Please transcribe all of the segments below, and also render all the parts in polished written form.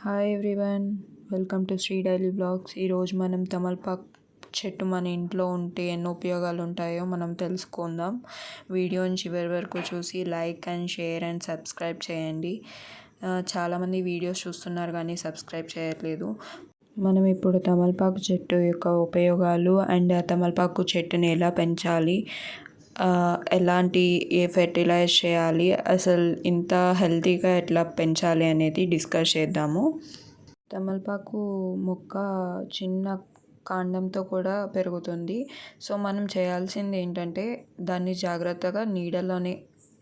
Hi everyone, welcome to Sri daily blogs. ఈరోజు మనం తమలపాకు చెట్టు మన ఇంట్లో ఉంటే ఎన్ని ఉపయోగాలు ఉంటాయో మనం తెలుసుకుందాం. వీడియోని చివరి వరకు చూసి like and share and subscribe చేయండి. చాలామంది వీడియోస్ చూస్తున్నారు కానీ సబ్స్క్రైబ్ చేయట్లేదు. మనం ఇప్పుడు తమలపాకు చెట్టు యొక్క ఉపయోగాలు అండ్ ఆ తమలపాకు చెట్టుని ఎలా పెంచాలి, ఎలాంటి ఫెర్టిలైజ్ చేయాలి, అసలు ఇంత హెల్తీగా ఎట్లా పెంచాలి అనేది డిస్కస్ చేద్దాము. తమలపాకు మొక్క చిన్న కాండంతో కూడా పెరుగుతుంది. సో మనం చేయాల్సింది ఏంటంటే దాన్ని జాగ్రత్తగా నీడలోనే,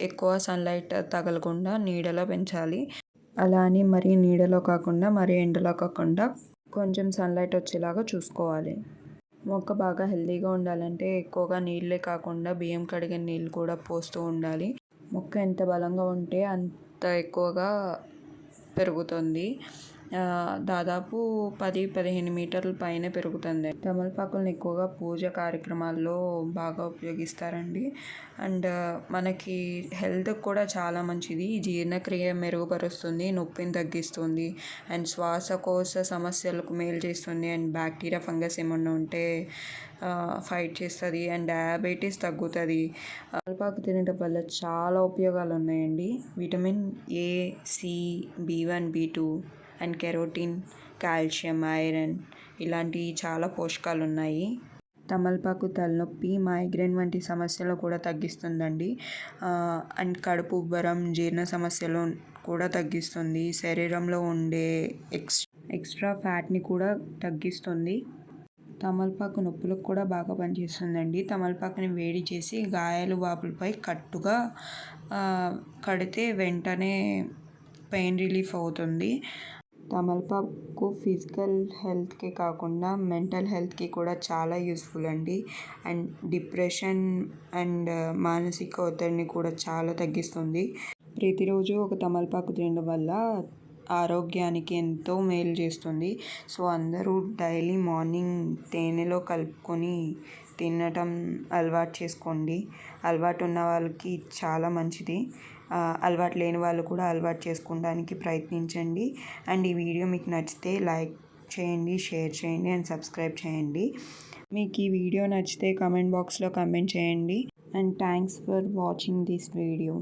ఎక్కువ సన్లైట్ తగలకుండా నీడలో పెంచాలి. అలా అని మరీ నీడలో కాకుండా మరీ ఎండలో కాకుండా కొంచెం సన్లైట్ వచ్చేలాగా చూసుకోవాలి. మొక్క బాగా హెల్తీగా ఉండాలంటే ఎక్కువగా నీళ్ళే కాకుండా బియ్యం కడిగిన నీళ్ళు కూడా పోస్తూ ఉండాలి. మొక్క ఎంత బలంగా ఉంటే అంత ఎక్కువగా పెరుగుతుంది. దాదాపు 10-15 మీటర్ల పైన పెరుగుతుంది. తమలపాకులను ఎక్కువగా పూజ కార్యక్రమాల్లో బాగా ఉపయోగిస్తారండి. అండ్ మనకి హెల్త్ కూడా చాలా మంచిది. జీర్ణక్రియ మెరుగుపరుస్తుంది, నొప్పిని తగ్గిస్తుంది, అండ్ శ్వాసకోశ సమస్యలకు మేలు చేస్తుంది, అండ్ బ్యాక్టీరియా ఫంగస్ ఏమన్నా ఉంటే ఫైట్ చేస్తుంది, అండ్ డయాబెటీస్ తగ్గుతుంది. తమలపాకు తినడం వల్ల చాలా ఉపయోగాలు ఉన్నాయండి. Vitamin A, C, B1, B2 and carotene, calcium, iron ఇలాంటి చాలా పోషకాలు ఉన్నాయి. తమలపాకు తలనొప్పి, మైగ్రేన్ వంటి సమస్యలు కూడా తగ్గిస్తుందండి. అండ్ కడుపు ఉబ్బరం, జీర్ణ సమస్యలు కూడా తగ్గిస్తుంది. శరీరంలో ఉండే ఎక్స్ట్రా ఫ్యాట్ని కూడా తగ్గిస్తుంది. తమలపాకు నొప్పులకు కూడా బాగా పనిచేస్తుందండి. తమలపాకుని వేడి చేసి గాయాలు వాపులపై కట్టుగా కడితే వెంటనే పెయిన్ రిలీఫ్ అవుతుంది. తమలపాకు ఫిజికల్ హెల్త్కి కాకుండా మెంటల్ హెల్త్కి కూడా చాలా యూస్ఫుల్ అండి. అండ్ డిప్రెషన్ అండ్ మానసిక ఒత్తిడిని కూడా చాలా తగ్గిస్తుంది. ప్రతిరోజు ఒక తమలపాకు తినడం వల్ల ఆరోగ్యానికి ఎంతో మేలు చేస్తుంది. సో అందరూ డైలీ మార్నింగ్ తేనెలో కలుపుకొని తినటం అలవాటు చేసుకోండి. అలవాటు ఉన్న వాళ్ళకి చాలా మంచిది. అలవాటు లేని వాళ్ళు కూడా అలవాటు చేసుకోవడానికి ప్రయత్నించండి. అండ్ ఈ వీడియో మీకు నచ్చితే లైక్ చేయండి, షేర్ చేయండి అండ్ సబ్స్క్రైబ్ చేయండి. మీకు ఈ వీడియో నచ్చితే కామెంట్ బాక్స్లో కామెంట్ చేయండి. And thanks for watching this video.